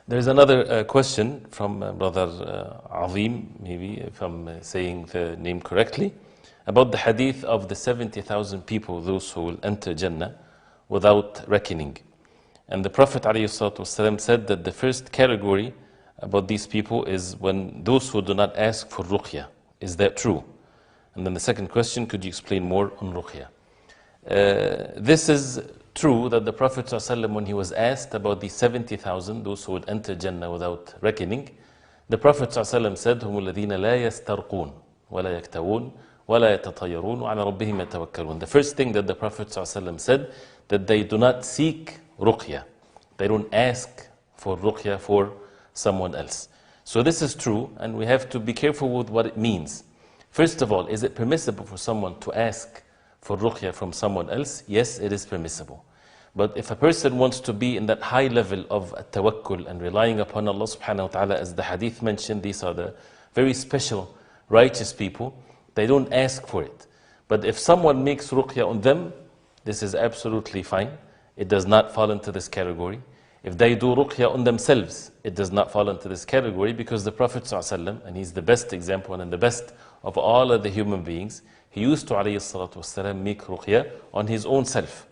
There's another question from Brother Azim, maybe if I'm saying the name correctly, about the hadith of the 70,000 people, those who will enter Jannah without reckoning. And the Prophet ﷺ said that the first category about these people is when those who do not ask for Ruqya. Is that true? And then the second question, could you explain more on Ruqya? This is true that the Prophet ﷺ, when he was asked about the 70,000, those who would enter Jannah without reckoning, the Prophet ﷺ said, هُمُ الَّذِينَ لَا يَسْتَرْقُونَ وَلَا يَكْتَوُونَ وَلَا يَتَطَيَّرُونَ وَعَلَى رَبِّهِمْ يَتَوَكَّلُونَ. The first thing that the Prophet ﷺ said, that they do not seek Ruqya. They don't ask for Ruqya for someone else. So this is true, and we have to be careful with what it means. First of all, is it permissible for someone to ask for Ruqya from someone else? Yes, it is permissible. But if a person wants to be in that high level of tawakkul and relying upon Allah subhanahu wa ta'ala, as the hadith mentioned, these are the very special righteous people, they don't ask for it. But if someone makes Ruqya on them, this is absolutely fine. It does not fall into this category. If they do Ruqya on themselves, it does not fall into this category, because the Prophet ﷺ, and he's the best example and the best of all of the human beings, he used to ﷺ make Ruqya on his own self.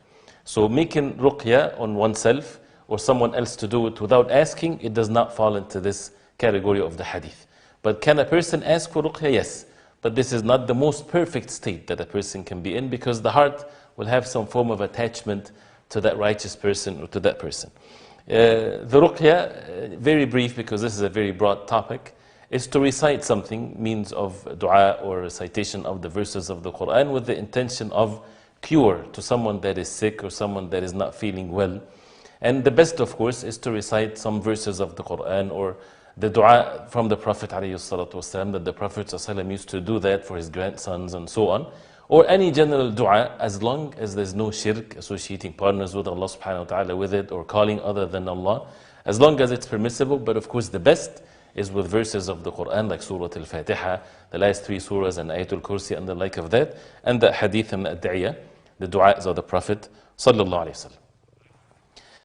So making Ruqya on oneself or someone else to do it without asking, it does not fall into this category of the hadith. But can a person ask for Ruqya? Yes. But this is not the most perfect state that a person can be in, because the heart will have some form of attachment to that righteous person or to that person. The Ruqya, very brief because this is a very broad topic, is to recite something, means of dua or recitation of the verses of the Quran with the intention of cure to someone that is sick or someone that is not feeling well. And the best, of course, is to recite some verses of the Quran or the dua from the Prophet ﷺ, that the Prophet ﷺ used to do that for his grandsons and so on, or any general dua, as long as there's no shirk, associating partners with Allah subhanahu wa ta'ala with it, or calling other than Allah, as long as it's permissible. But of course the best is with verses of the Quran like Surah Al-Fatiha, the last 3 surahs, and Ayatul Kursi and the like of that, and the hadith and the ad'iyah, the du'as of the Prophet sallallahu alaihi wasallam.